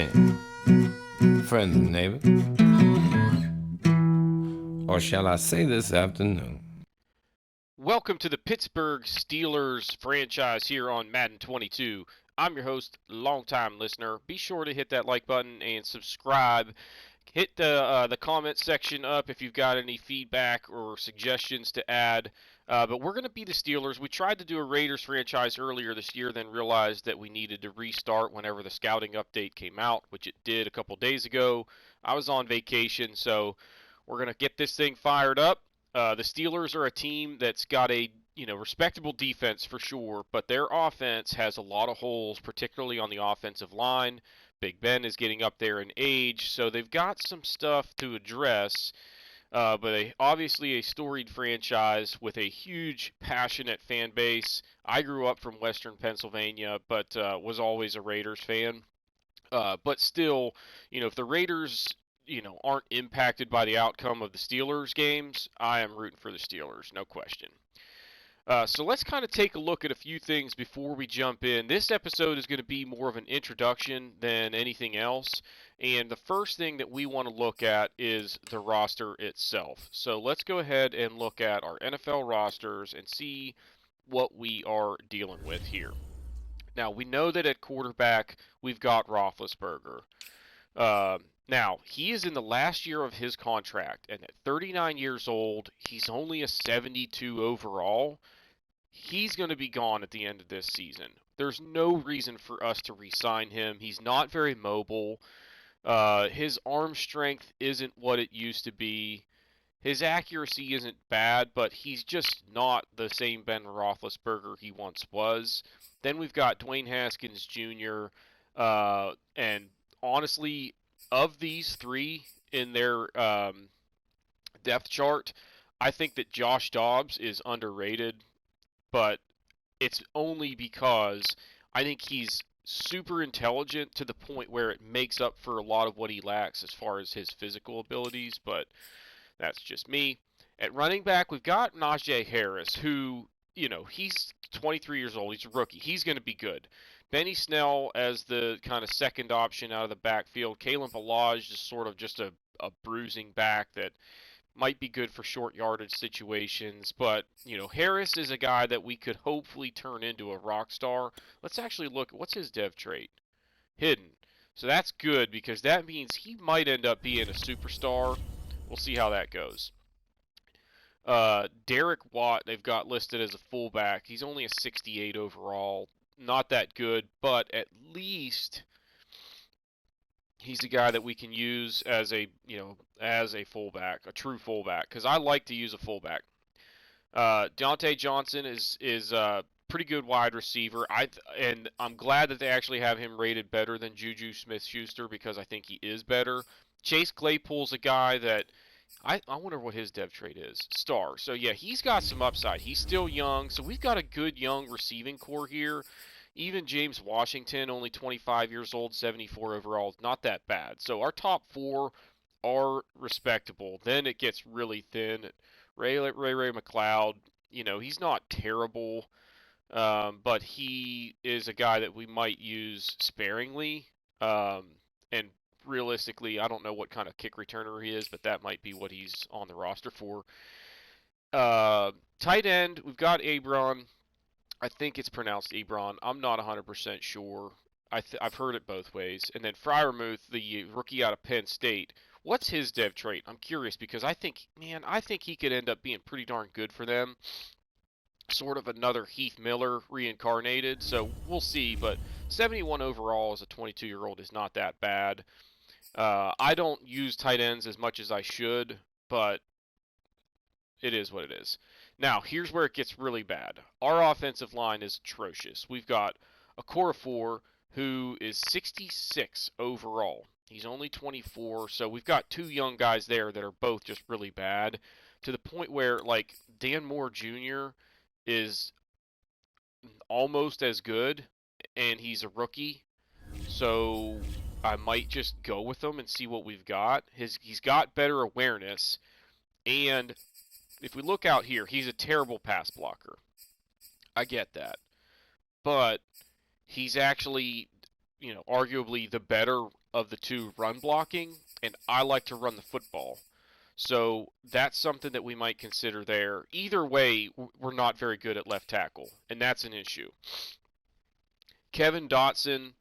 man, friends and neighbor, or shall I say this afternoon? Welcome to the Pittsburgh Steelers franchise here on Madden 22. I'm your host, longtime listener. Be sure to hit that like button and subscribe. Hit the comment section up if you've got any feedback or suggestions to add. But we're going to be the Steelers. We tried to do a Raiders franchise earlier this year, then realized that we needed to restart whenever the scouting update came out, which it did a couple days ago. I was on vacation, so we're going to get this thing fired up. The Steelers are a team that's got a respectable defense for sure, but their offense has a lot of holes, particularly on the offensive line. Big Ben is getting up there in age, so they've got some stuff to address. Obviously a storied franchise with a huge, passionate fan base. I grew up from Western Pennsylvania, but was always a Raiders fan. But still, if the Raiders, aren't impacted by the outcome of the Steelers games, I am rooting for the Steelers, no question. So let's kind of take a look at a few things before we jump in. This episode is going to be more of an introduction than anything else. And the first thing that we want to look at is the roster itself. So let's go ahead and look at our NFL rosters and see what we are dealing with here. Now, we know that at quarterback, we've got Roethlisberger. Now, he is in the last year of his contract, and at 39 years old, he's only a 72 overall. He's going to be gone at the end of this season. There's no reason for us to re-sign him. He's not very mobile. His arm strength isn't what it used to be. His accuracy isn't bad, but he's just not the same Ben Roethlisberger he once was. Then we've got Dwayne Haskins Jr. And honestly, of these three in their depth chart, I think that Josh Dobbs is underrated, but it's only because I think he's super intelligent to the point where it makes up for a lot of what he lacks as far as his physical abilities, but that's just me. At running back, we've got Najee Harris, who, he's 23 years old. He's a rookie. He's going to be good. Benny Snell as the kind of second option out of the backfield. Kalen Ballage is sort of just a bruising back that might be good for short yardage situations. But, Harris is a guy that we could hopefully turn into a rock star. Let's actually look. What's his dev trait? Hidden. So that's good because that means he might end up being a superstar. We'll see how that goes. Derek Watt, they've got listed as a fullback. He's only a 68 overall. Not that good, but at least he's a guy that we can use as a fullback, a true fullback, because I like to use a fullback. Deontay Johnson is a pretty good wide receiver. And I'm glad that they actually have him rated better than Juju Smith-Schuster because I think he is better. Chase Claypool's a guy that I wonder what his dev trait is. Star. So yeah, he's got some upside. He's still young, so we've got a good young receiving core here. Even James Washington, only 25 years old, 74 overall, not that bad. So our top four are respectable. Then it gets really thin. Ray McLeod, he's not terrible, but he is a guy that we might use sparingly. And realistically, I don't know what kind of kick returner he is, but that might be what he's on the roster for. Tight end, we've got Abron. I think it's pronounced Ebron. I'm not 100% sure. I've heard it both ways. And then Freiermuth, the rookie out of Penn State. What's his dev trait? I'm curious because I think he could end up being pretty darn good for them. Sort of another Heath Miller reincarnated. So we'll see. But 71 overall as a 22-year-old is not that bad. I don't use tight ends as much as I should, but it is what it is. Now, here's where it gets really bad. Our offensive line is atrocious. We've got a Okorafor who is 66 overall. He's only 24, so we've got two young guys there that are both just really bad to the point where, like, Dan Moore Jr. is almost as good, and he's a rookie. So I might just go with him and see what we've got. He's got better awareness, and if we look out here, he's a terrible pass blocker. I get that. But he's actually, arguably the better of the two run blocking, and I like to run the football. So that's something that we might consider there. Either way, we're not very good at left tackle, and that's an issue. Kevin Dotson,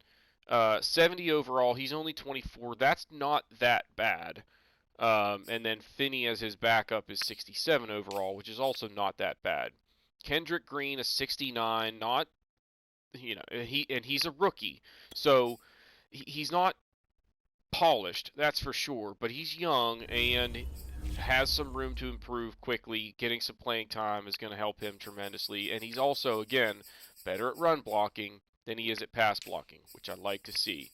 70 overall. He's only 24. That's not that bad. And then Finney as his backup is 67 overall, which is also not that bad. Kendrick Green, a 69, not, he's a rookie, so he's not polished, that's for sure, but he's young and has some room to improve quickly. Getting some playing time is going to help him tremendously, and he's also, again, better at run blocking than he is at pass blocking, which I like to see.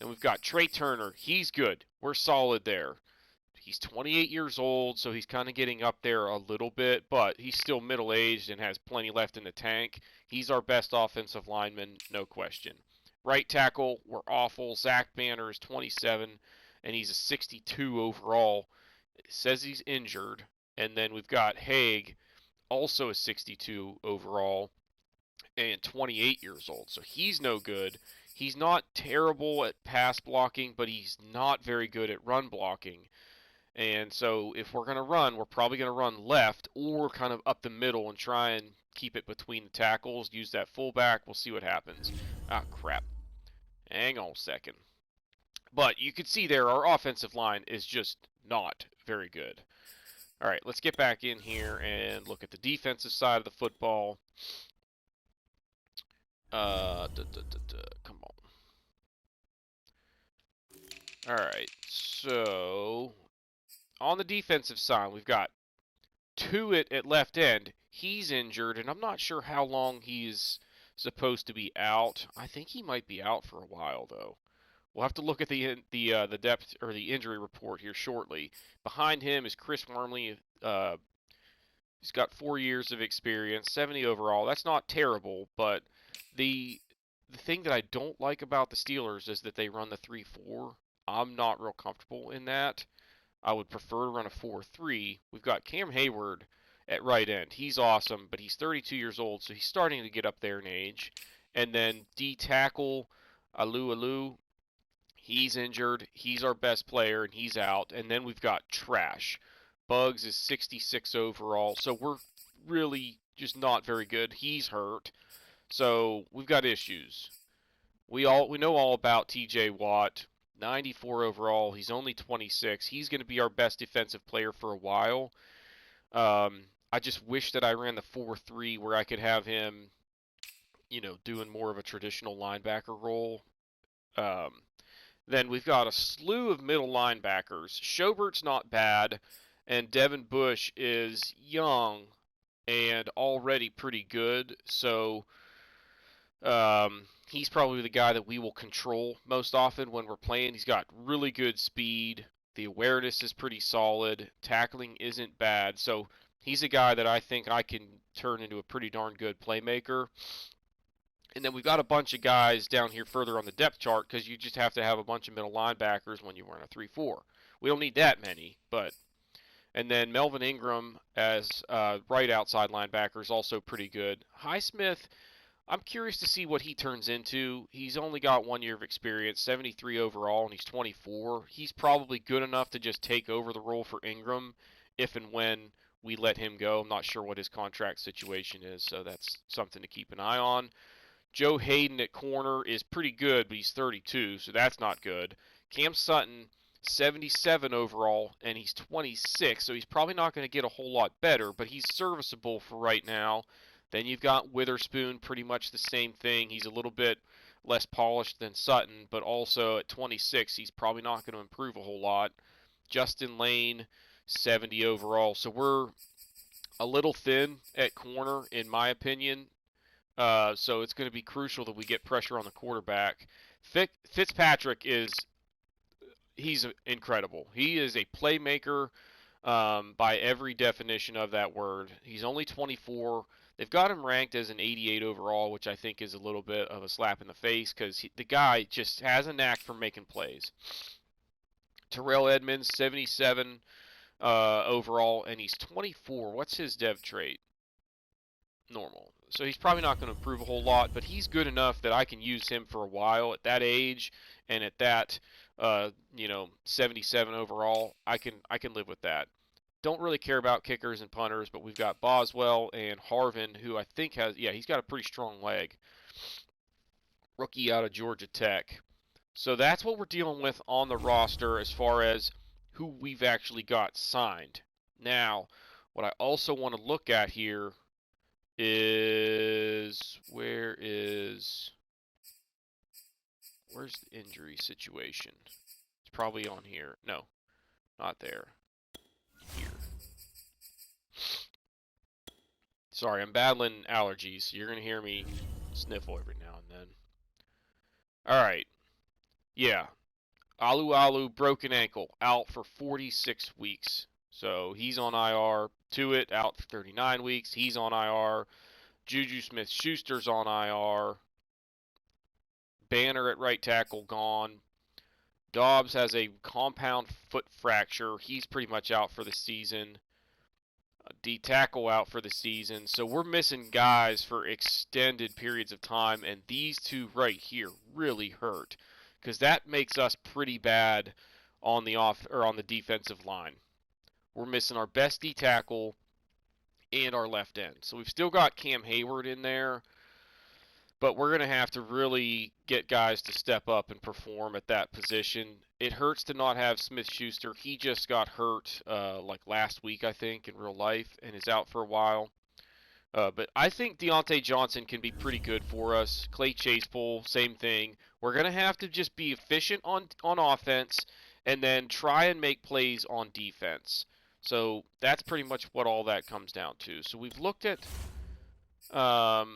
Then we've got Trey Turner. He's good. We're solid there. He's 28 years old, so he's kind of getting up there a little bit, but he's still middle-aged and has plenty left in the tank. He's our best offensive lineman, no question. Right tackle, we're awful. Zach Banner is 27, and he's a 62 overall. It says he's injured. And then we've got Haig, also a 62 overall, and 28 years old. So he's no good. He's not terrible at pass blocking, but he's not very good at run blocking. And so if we're going to run, we're probably going to run left or kind of up the middle and try and keep it between the tackles, use that fullback. We'll see what happens. Ah, crap. Hang on a second. But you can see there our offensive line is just not very good. All right, let's get back in here and look at the defensive side of the football. Come on. All right, so on the defensive side, we've got Tuitt at left end. He's injured, and I'm not sure how long he's supposed to be out. I think he might be out for a while, though. We'll have to look at the depth or the injury report here shortly. Behind him is Chris Wormley. He's got 4 years of experience, 70 overall. That's not terrible, but the thing that I don't like about the Steelers is that they run the 3-4. I'm not real comfortable in that. I would prefer to run a 4-3. We've got Cam Hayward at right end. He's awesome, but he's 32 years old, so he's starting to get up there in age. And then D tackle, Alu, he's injured. He's our best player, and he's out. And then we've got Trash. Bugs is 66 overall, so we're really just not very good. He's hurt, so we've got issues. We know all about T.J. Watt. 94 overall. He's only 26. He's going to be our best defensive player for a while. I just wish that I ran the 4-3 where I could have him, doing more of a traditional linebacker role. Then we've got a slew of middle linebackers. Schobert's not bad, and Devin Bush is young and already pretty good. So he's probably the guy that we will control most often when we're playing. He's got really good speed. The awareness is pretty solid. Tackling isn't bad. So he's a guy that I think I can turn into a pretty darn good playmaker. And then we've got a bunch of guys down here further on the depth chart because you just have to have a bunch of middle linebackers when you run a 3-4. We don't need that many, but... And then Melvin Ingram as right outside linebacker is also pretty good. Highsmith, I'm curious to see what he turns into. He's only got 1 year of experience, 73 overall, and he's 24. He's probably good enough to just take over the role for Ingram if and when we let him go. I'm not sure what his contract situation is, so that's something to keep an eye on. Joe Hayden at corner is pretty good, but he's 32, so that's not good. Cam Sutton, 77 overall, and he's 26, so he's probably not going to get a whole lot better, but he's serviceable for right now. Then you've got Witherspoon, pretty much the same thing. He's a little bit less polished than Sutton, but also at 26, he's probably not going to improve a whole lot. Justin Lane, 70 overall. So we're a little thin at corner, in my opinion. So it's going to be crucial that we get pressure on the quarterback. Fitzpatrick he's incredible. He is a playmaker by every definition of that word. He's only 24. They've got him ranked as an 88 overall, which I think is a little bit of a slap in the face because the guy just has a knack for making plays. Terrell Edmonds, 77 overall, and he's 24. What's his dev trait? Normal. so he's probably not going to improve a whole lot, but he's good enough that I can use him for a while at that age and at that, 77 overall. I can live with that. Don't really care about kickers and punters, but we've got Boswell and Harvin, who I think he's got a pretty strong leg. Rookie out of Georgia Tech. So that's what we're dealing with on the roster as far as who we've actually got signed. Now, what I also want to look at here is where's the injury situation? It's probably on here. No, not there. Here. Sorry, I'm battling allergies, so you're going to hear me sniffle every now and then. Alright. Yeah. Alu broken ankle, out for 46 weeks. So he's on IR. Tuitt out for 39 weeks. He's on IR. Juju Smith-Schuster's on IR. Banner at right tackle gone. Dobbs has a compound foot fracture. He's pretty much out for the season. D tackle out for the season. So we're missing guys for extended periods of time, and these two right here really hurt because that makes us pretty bad on the defensive line. We're missing our best D tackle and our left end. So we've still got Cam Hayward in there, but we're going to have to really get guys to step up and perform at that position. It hurts to not have Smith-Schuster. He just got hurt like last week, I think, in real life, and is out for a while. But I think Deontay Johnson can be pretty good for us. Clay Chasepool, same thing. We're going to have to just be efficient on offense and then try and make plays on defense. So that's pretty much what all that comes down to. So we've looked at the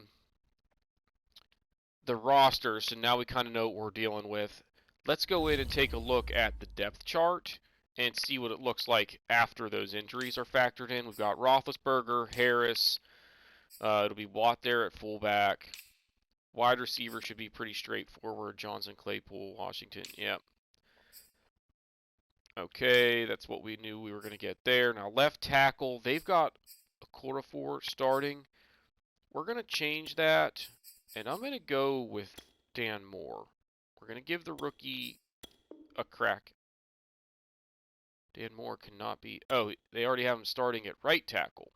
roster, so now we kind of know what we're dealing with. Let's go in and take a look at the depth chart and see what it looks like after those injuries are factored in. We've got Roethlisberger, Harris. It'll be Watt there at fullback. Wide receiver should be pretty straightforward. Johnson, Claypool, Washington. Yep. Okay, that's what we knew we were going to get there. Now left tackle, they've got a Okorafor starting. We're going to change that, and I'm going to go with Dan Moore. We're going to give the rookie a crack. Dan Moore cannot be... Oh, they already have him starting at right tackle.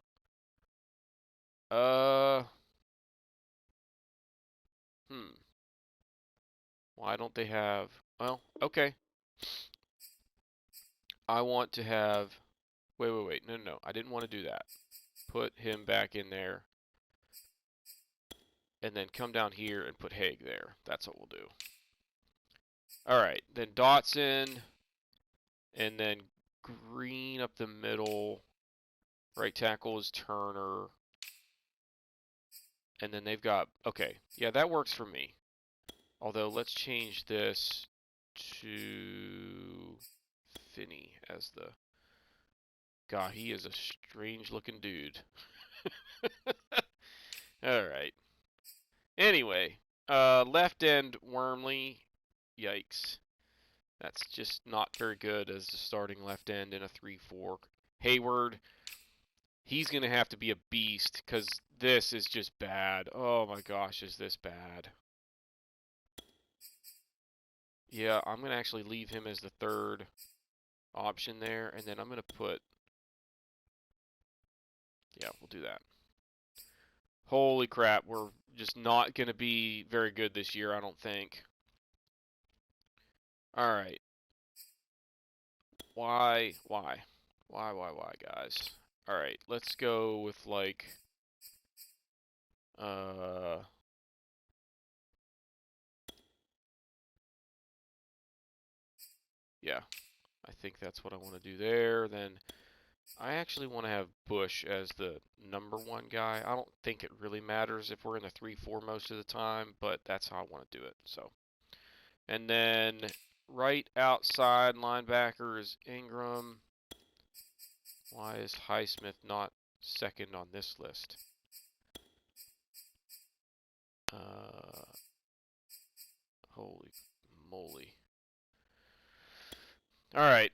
Why don't they have... Well, okay. I want to have... Wait. No. I didn't want to do that. Put him back in there. And then come down here and put Haig there. That's what we'll do. Alright, then Dotson. And then Green up the middle. Right tackle is Turner. And then they've got... Okay, yeah, that works for me. Although, let's change this to Finney as the... God, he is a strange-looking dude. Alright. Anyway, left end Wormley. Yikes. That's just not very good as the starting left end in a 3-4. Hayward, he's going to have to be a beast because this is just bad. Oh my gosh, is this bad. Yeah, I'm going to actually leave him as the third option there, and then I'm going to put... Yeah, we'll do that. Holy crap, we're just not going to be very good this year, I don't think. Alright. Why, guys? Alright, let's go with, like... Yeah, I think that's what I want to do there. Then I actually want to have Bush as the number 1 guy. I don't think it really matters if we're in the 3-4 most of the time, but that's how I want to do it. So, and then right outside linebacker is Ingram. Why is Highsmith not second on this list? Holy moly. Alright.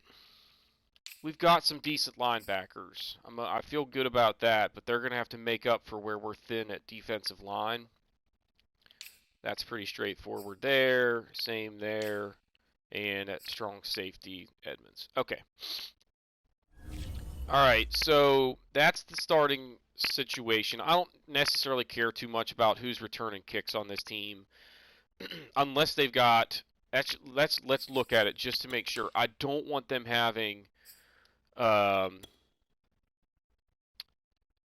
we've got some decent linebackers. I feel good about that, but they're going to have to make up for where we're thin at defensive line. That's pretty straightforward there. Same there. And at strong safety, Edmonds. Okay. All right, so that's the starting situation. I don't necessarily care too much about who's returning kicks on this team, unless they've got. Let's look at it just to make sure. I don't want them having.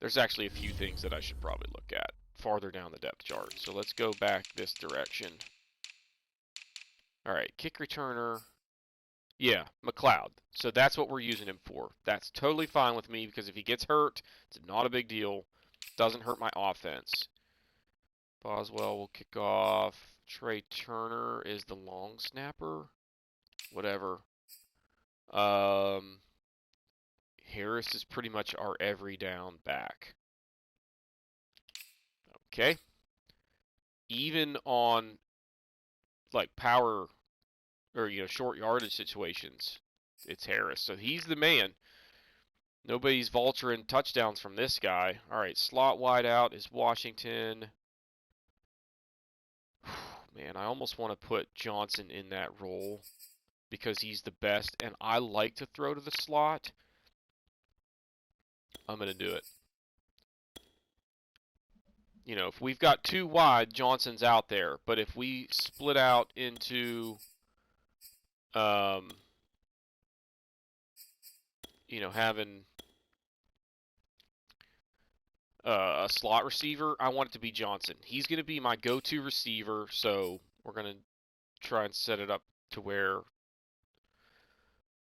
There's actually a few things that I should probably look at farther down the depth chart. So let's go back this direction. All right, kick returner. Yeah, McLeod. So that's what we're using him for. That's totally fine with me because if he gets hurt, it's not a big deal. Doesn't hurt my offense. Boswell will kick off. Trey Turner is the long snapper. Whatever. Harris is pretty much our every down back. Okay. Even on like power or short yardage situations, it's Harris. So he's the man. Nobody's vulturing touchdowns from this guy. All right, slot wide out is Washington. Man, I almost want to put Johnson in that role because he's the best, and I like to throw to the slot. I'm going to do it. If we've got two wide, Johnson's out there. But if we split out into, having a slot receiver, I want it to be Johnson. He's going to be my go-to receiver, so we're going to try and set it up to where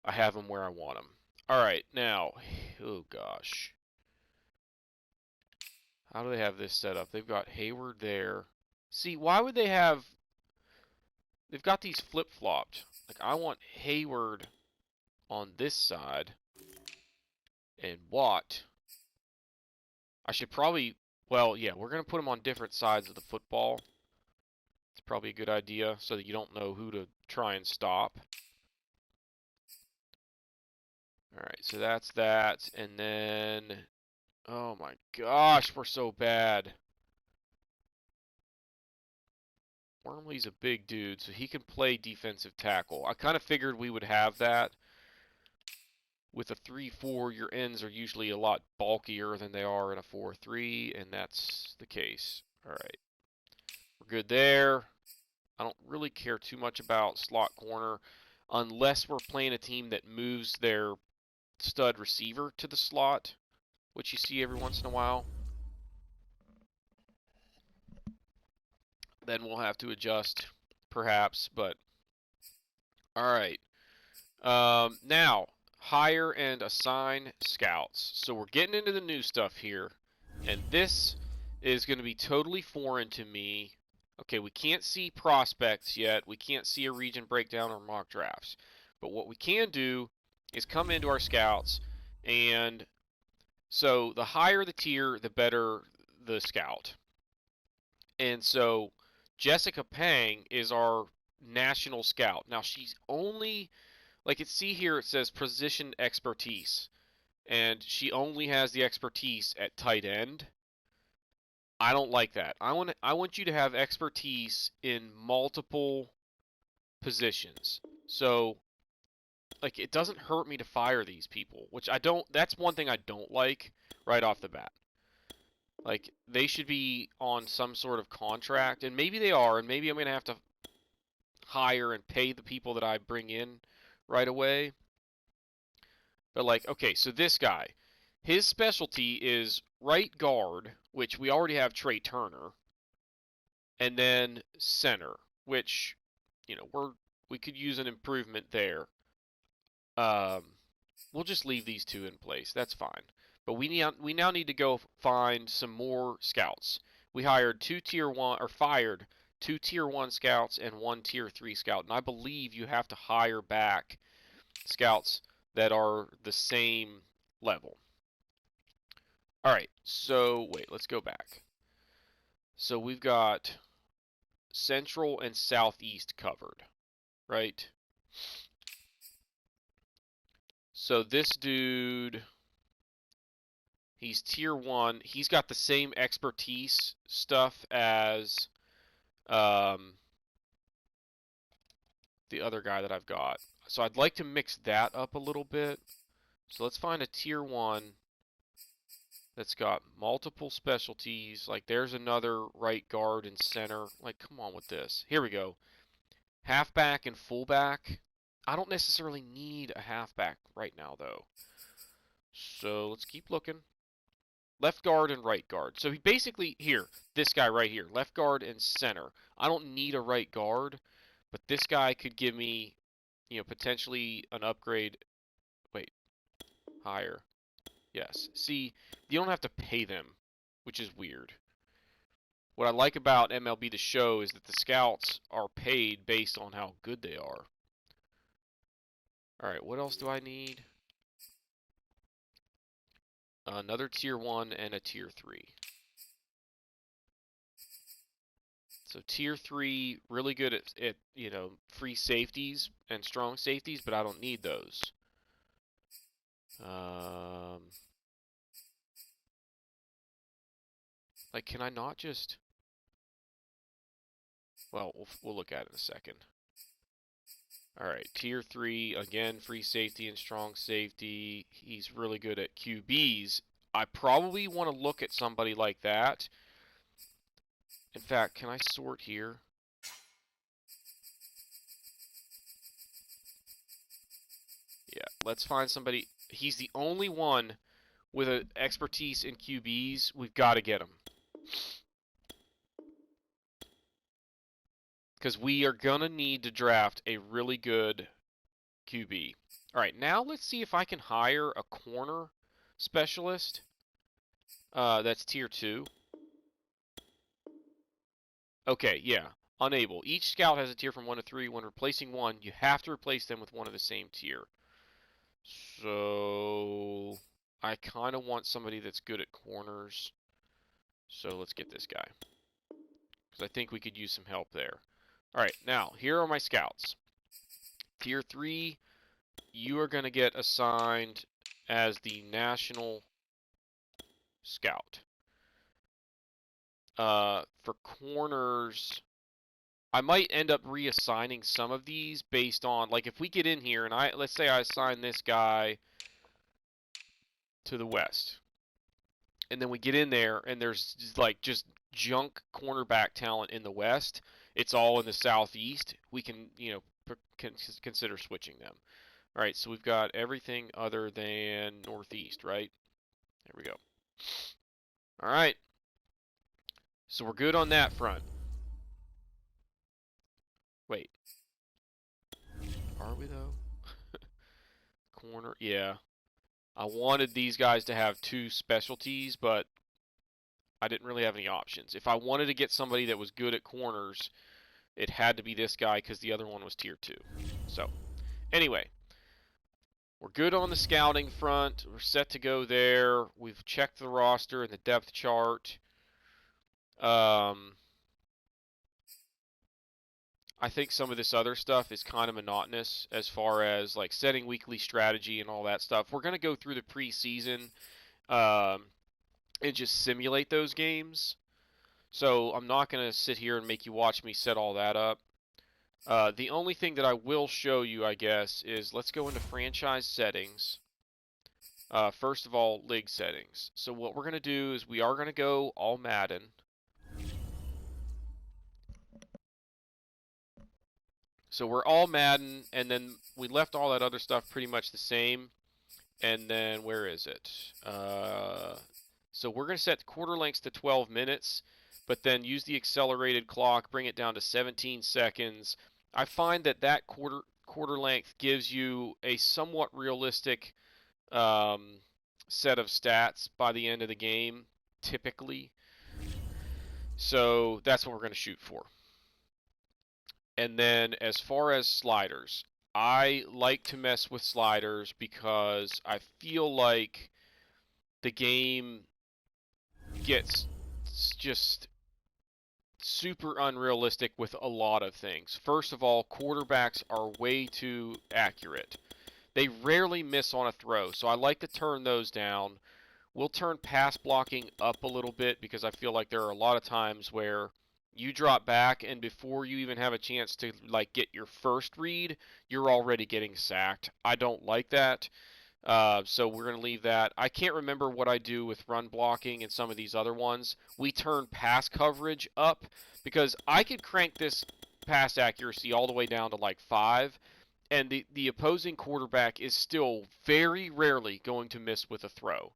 I have him where I want him. All right, now, oh gosh. How do they have this set up? They've got Hayward there. See, why would they have... They've got these flip-flopped. Like, I want Hayward on this side and Watt. I should probably... Well, yeah, we're going to put them on different sides of the football. It's probably a good idea so that you don't know who to try and stop. Alright, so that's that. And then... Oh my gosh, we're so bad. Wormley's a big dude, so he can play defensive tackle. I kind of figured we would have that. With a 3-4, your ends are usually a lot bulkier than they are in a 4-3, and that's the case. Alright. We're good there. I don't really care too much about slot corner unless we're playing a team that moves their stud receiver to the slot, which you see every once in a while. Then we'll have to adjust, perhaps, but alright. Now, hire and assign scouts. So we're getting into the new stuff here, and this is going to be totally foreign to me. Okay, we can't see prospects yet. We can't see a region breakdown or mock drafts. But what we can do is come into our scouts, and so the higher the tier, the better the scout. And so Jessica Pang is our national scout. Now she's only, like see here it says position expertise, and she only has the expertise at tight end. I don't like that. I want you to have expertise in multiple positions. So like it doesn't hurt me to fire these people, which I don't. That's one thing I don't like right off the bat. Like they should be on some sort of contract, and maybe they are, and maybe I'm gonna have to hire and pay the people that I bring in right away. But like, okay, so this guy, his specialty is right guard, which we already have Trey Turner, and then center, which we could use an improvement there. We'll just leave these two in place. That's fine. But we now need to go find some more scouts. We hired fired two tier 1 scouts and one tier 3 scout, and I believe you have to hire back scouts that are the same level. All right, so wait, let's go back. So we've got Central and Southeast covered, right? So this dude, he's tier 1. He's got the same expertise stuff as the other guy that I've got. So I'd like to mix that up a little bit. So let's find a tier 1 that's got multiple specialties. Like there's another right guard and center. Like come on with this. Here we go. Halfback and fullback. I don't necessarily need a halfback right now, though. So let's keep looking. Left guard and right guard. So he basically, here, this guy right here, left guard and center. I don't need a right guard, but this guy could give me, you know, potentially an upgrade. Wait, higher. Yes. See, you don't have to pay them, which is weird. What I like about MLB The Show is that the scouts are paid based on how good they are. Alright, what else do I need? Another tier 1 and a tier 3. So tier 3, really good at you know, free safeties and strong safeties, but I don't need those. Like, can I not just... Well, we'll look at it in a second. Alright, tier 3, again, free safety and strong safety. He's really good at QBs. I probably want to look at somebody like that. In fact, can I sort here? Yeah, let's find somebody. He's the only one with an expertise in QBs. We've got to get him. Because we are going to need to draft a really good QB. All right, now let's see if I can hire a corner specialist. That's tier 2. Okay, yeah. Unable. Each scout has a tier from 1 to 3. When replacing one, you have to replace them with one of the same tier. So I kind of want somebody that's good at corners. So let's get this guy. Because I think we could use some help there. Alright, now, here are my scouts. Tier 3, you are going to get assigned as the national scout. For corners, I might end up reassigning some of these based on, like, if we get in here and let's say I assign this guy to the west, and then we get in there and there's just junk cornerback talent in the west. It's all in the southeast. We can, you know, consider switching them. All right, so we've got everything other than northeast, right? There we go. All right. So we're good on that front. Wait. Are we, though? Corner, yeah. I wanted these guys to have 2 specialties, but I didn't really have any options. If I wanted to get somebody that was good at corners, it had to be this guy because the other one was tier 2. So, anyway, we're good on the scouting front. We're set to go there. We've checked the roster and the depth chart. I think some of this other stuff is kind of monotonous as far as like setting weekly strategy and all that stuff. We're going to go through the preseason and just simulate those games. So I'm not going to sit here and make you watch me set all that up. The only thing that I will show you, I guess, is let's go into franchise settings. First of all, league settings. So what we're going to do is we are going to go all Madden. So we're all Madden, and then we left all that other stuff pretty much the same. And then where is it? So we're going to set quarter lengths to 12 minutes, but then use the accelerated clock, bring it down to 17 seconds. I find that quarter length gives you a somewhat realistic set of stats by the end of the game, typically. So that's what we're going to shoot for. And then as far as sliders, I like to mess with sliders because I feel like the game gets just super unrealistic with a lot of things. First of all, quarterbacks are way too accurate. They rarely miss on a throw, so I like to turn those down. We'll turn pass blocking up a little bit because I feel like there are a lot of times where you drop back and before you even have a chance to like get your first read, you're already getting sacked. I don't like that. So we're going to leave that. I can't remember what I do with run blocking and some of these other ones. We turn pass coverage up because I could crank this pass accuracy all the way down to like 5, and the opposing quarterback is still very rarely going to miss with a throw.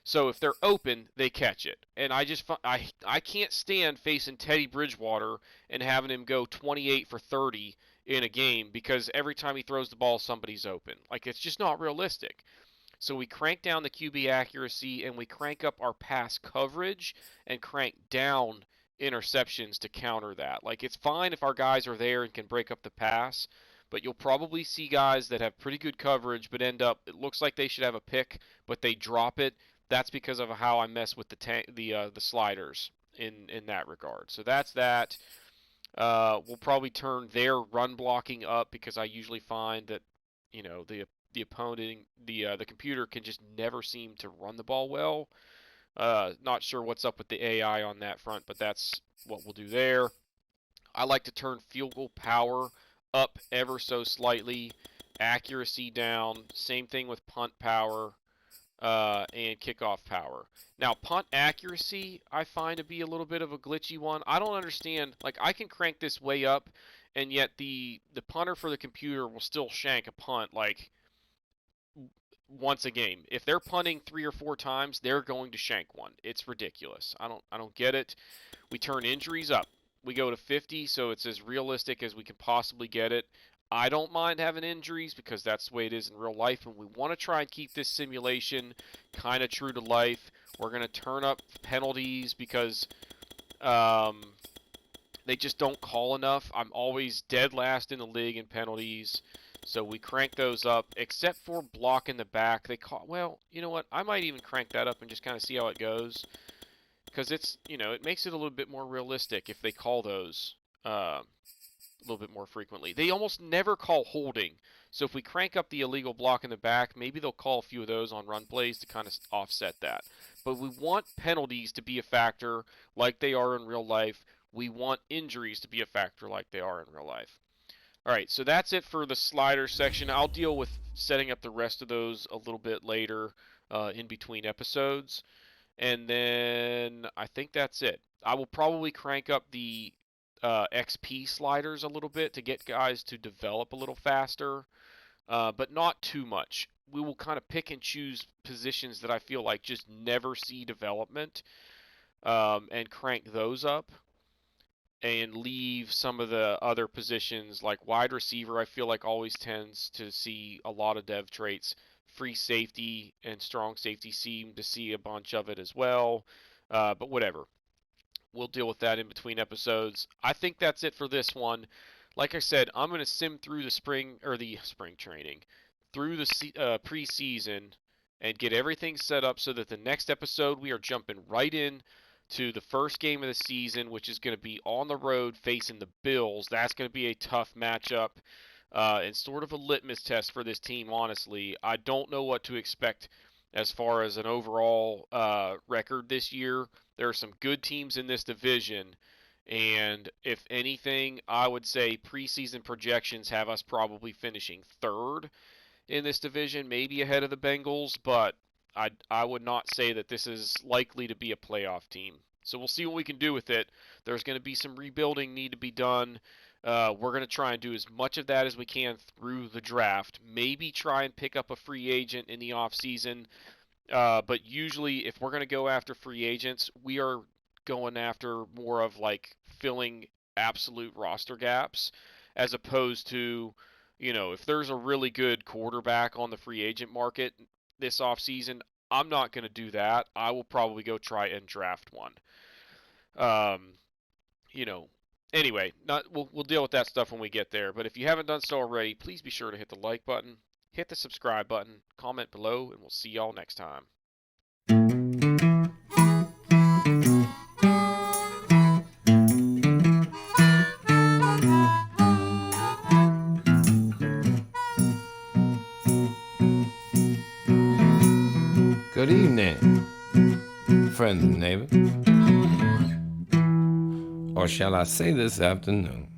So if they're open, they catch it. And I can't stand facing Teddy Bridgewater and having him go 28 for 30 in a game because every time he throws the ball, somebody's open. Like, it's just not realistic. So we crank down the QB accuracy and we crank up our pass coverage and crank down interceptions to counter that. Like, it's fine if our guys are there and can break up the pass, but you'll probably see guys that have pretty good coverage but end up, it looks like they should have a pick, but they drop it. That's because of how I mess with the sliders in that regard. So that's that. We'll probably turn their run blocking up because I usually find that the opponent the computer can just never seem to run the ball well. Not sure what's up with the AI on that front, but that's what we'll do there. I like to turn field goal power up ever so slightly, accuracy down. Same thing with punt power. And kickoff power. Now, punt accuracy, I find to be a little bit of a glitchy one. I don't understand. Like, I can crank this way up, and yet the punter for the computer will still shank a punt like once a game. If they're punting 3 or 4 times, they're going to shank one. It's ridiculous. I don't get it. We turn injuries up. We go to 50, so it's as realistic as we can possibly get it. I don't mind having injuries because that's the way it is in real life, and we want to try and keep this simulation kind of true to life. We're going to turn up penalties because they just don't call enough. I'm always dead last in the league in penalties, so we crank those up, except for block in the back. They call, well, you know what? I might even crank that up and just kind of see how it goes because it's, it makes it a little bit more realistic if they call those a little bit more frequently. They almost never call holding. So if we crank up the illegal block in the back, maybe they'll call a few of those on run plays to kind of offset that. But we want penalties to be a factor like they are in real life. We want injuries to be a factor like they are in real life. All right, so that's it for the slider section. I'll deal with setting up the rest of those a little bit later in between episodes. And then I think that's it. I will probably crank up the XP sliders a little bit to get guys to develop a little faster, but not too much. We will kind of pick and choose positions that I feel like just never see development and crank those up and leave some of the other positions like wide receiver I feel like always tends to see a lot of dev traits. Free safety and strong safety seem to see a bunch of it as well, but whatever. We'll deal with that in between episodes. I think that's it for this one. Like I said, I'm going to sim through the spring training, through the preseason, and get everything set up so that the next episode we are jumping right in to the first game of the season, which is going to be on the road facing the Bills. That's going to be a tough matchup and sort of a litmus test for this team, honestly. I don't know what to expect as far as an overall record this year. There are some good teams in this division, and if anything, I would say preseason projections have us probably finishing 3rd in this division, maybe ahead of the Bengals, but I would not say that this is likely to be a playoff team. So we'll see what we can do with it. There's going to be some rebuilding need to be done. We're going to try and do as much of that as we can through the draft. Maybe try and pick up a free agent in the offseason. But usually if we're going to go after free agents, we are going after more of like filling absolute roster gaps as opposed to, if there's a really good quarterback on the free agent market this offseason, I'm not going to do that. I will probably go try and draft one. Anyway, we'll deal with that stuff when we get there. But if you haven't done so already, please be sure to hit the like button, hit the subscribe button, comment below, and we'll see y'all next time. Good evening, friend and neighbor. Or shall I say this afternoon?